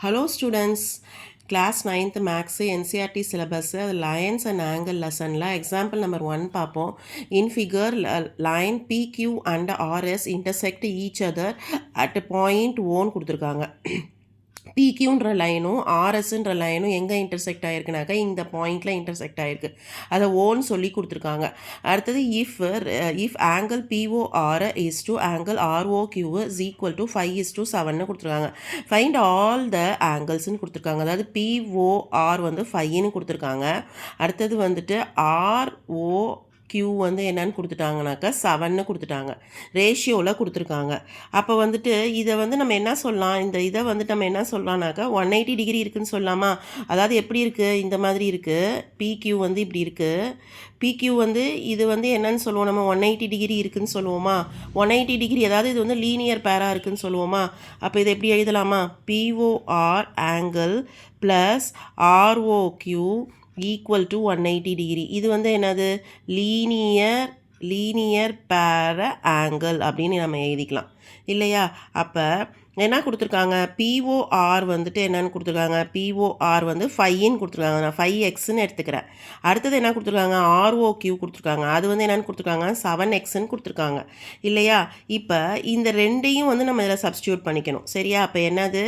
Hello students, class 9th Maths NCERT syllabus lines and angle lesson la example number 1 பார்ப்போம். In figure line PQ and RS intersect each other at point 1 கொடுத்திருக்காங்க. PQன்ற லைனும் ஆர்எஸ்ன்ற லைனும் எங்கே intersect ஆகிருக்குனாக்கா இந்த பாயிண்டில் intersect ஆகிருக்கு. அதை ஓன்னு சொல்லி கொடுத்துருக்காங்க. அடுத்தது if angle P O R is to angle R O Q is equal to 5:7 கொடுத்துருக்காங்க. ஃபைண்ட் ஆல் த ஆங்கிள்ஸ்ன்னு கொடுத்துருக்காங்க. அதாவது பிஓஆர் வந்து 5ன்னு கொடுத்துருக்காங்க. அடுத்தது வந்துட்டு ஆர்ஓ Q வந்து என்னன்னு கொடுத்துட்டாங்கனாக்கா 7ன்னு கொடுத்துட்டாங்க. ரேஷியோவில் கொடுத்துருக்காங்க. அப்போ வந்துட்டு இதை வந்து நம்ம என்ன சொல்லலாம், இந்த இதை வந்துட்டு நம்ம என்ன சொல்லலாம்னாக்கா 180 டிகிரி இருக்குதுன்னு சொல்லலாமா? அதாவது எப்படி இருக்குது, இந்த மாதிரி இருக்குது. PQ வந்து இப்படி இருக்குது. PQ வந்து இது வந்து என்னன்னு சொல்லுவோம், நம்ம 180 டிகிரி இருக்குதுன்னு சொல்லுவோமா? 180 டிகிரி அதாவது இது வந்து லீனியர் பேராக இருக்குதுன்னு சொல்லுவோமா? அப்போ இதை எப்படி எழுதலாமா? POR angle plus ROQ equal to 180 degree. இது வந்து என்னது, லீனியர் பேர ஆங்கிள் அப்படின்னு நம்ம எழுதிக்கலாம் இல்லையா? அப்போ என்ன கொடுத்துருக்காங்க, பிஓஆர் வந்துட்டு என்னென்னு கொடுத்துருக்காங்க, பிஓஆர் வந்து 5ன்னு கொடுத்துருக்காங்க. நான் 5xன்னு எடுத்துக்கிறேன். அடுத்தது என்ன கொடுத்துருக்காங்க, ஆர்ஓக்யூ கொடுத்துருக்காங்க. அது வந்து என்னென்னு கொடுத்துருக்காங்க, 7xன்னு கொடுத்துருக்காங்க இல்லையா? இப்போ இந்த ரெண்டையும் வந்து நம்ம இதில் சப்ஸ்டியூட் பண்ணிக்கணும் சரியா? அப்போ என்னது,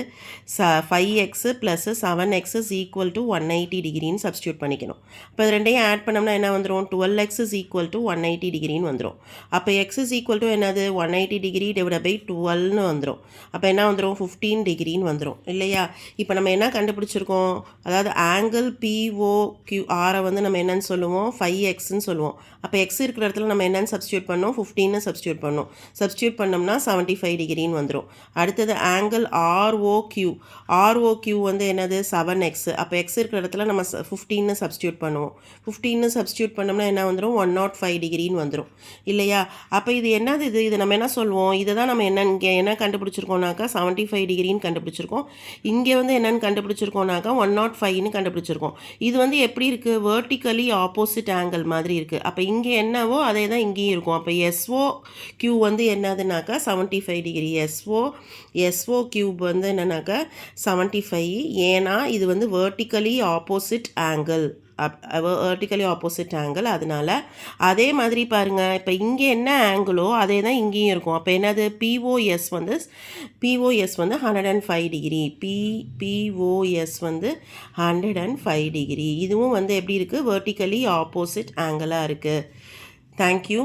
5x plus 7x is equal to 180 டிகிரின்னு சப்ஸ்டியூட் பண்ணிக்கணும். இப்போ இது ரெண்டையும் ஆட் பண்ணோம்னா என்ன வந்துடும், 12x இஸ் ஈக்குவல் டு 180 டிகிரின்னு வந்துடும். அப்போ x இஸ் ஈக்குவல் டு என்னது, 180 டிகிரி டிவைட் பை 12ன்னு வந்துடும். அப்போ என்ன வந்துடும், 15 டிகிரின்னு வந்துடும் இல்லையா? இப்போ நம்ம என்ன கண்டுபிடிச்சிருக்கோம், அதாவது ஆங்கிள் பிஓக்யூஆரை வந்து நம்ம என்னன்னு சொல்லுவோம், 5xன்னு சொல்லுவோம். அப்போ எக்ஸ் இருக்கிற இடத்துல நம்ம என்னென்னு சப்ஸ்டியூட் பண்ணோம், 15ன்னு சப்ஸ்டியூட் பண்ணோம். சப்ஸ்டியூட் பண்ணோம்னா 75 டிகிரின்னு வந்துடும். அடுத்தது ஆங்கிள் ஆர்ஓக்யூ வந்து என்னது, 7x. அப்போ எக்ஸ் இருக்கிற இடத்துல நம்ம 15ன்னு சப்ஸ்டியூட் பண்ணுவோம். 15ன்னு சப்ஸ்டியூட் பண்ணோம்னா என்ன வந்துடும், 105 டிகிரின்னு வந்துடும் இல்லையா? அப்போ இது என்னது, இது நம்ம என்ன சொல்லுவோம், இதை தான் நம்ம இங்கே என்ன கண்டுபிடிச்சிருக்கோம்னாக்கா 75 டிகிரின்னு கண்டுபிடிச்சிருக்கோம். இங்கே வந்து என்னென்னு கண்டுபிடிச்சிருக்கோம்னாக்கா 105ன்னு கண்டுபிடிச்சிருக்கோம். இது வந்து எப்படி இருக்குது, வெர்டிக்கலி ஆப்போசிட் ஆங்கிள் மாதிரி இருக்குது. அப்போ இங்கே என்னவோ அதே தான் இங்கேயும் இருக்கும். அப்போ SOQ வந்து என்னதுனாக்கா 75 டிகிரி. SO கியூப் வந்து என்னன்னாக்கா 75. ஏன்னா இது வந்து vertically opposite angle, vertically opposite angle. அதனால அதே மாதிரி பாருங்கள், இப்போ இங்கே என்ன ஆங்கிளோ அதே தான் இங்கேயும் இருக்கும். அப்போ என்னது, POS வந்து 105 டிகிரி. POS வந்து 105 டிகிரி. இதுவும் வந்து எப்படி இருக்குது, வெர்டிக்கலி ஆப்போசிட் ஆங்கிளாக இருக்குது. தேங்க்யூ.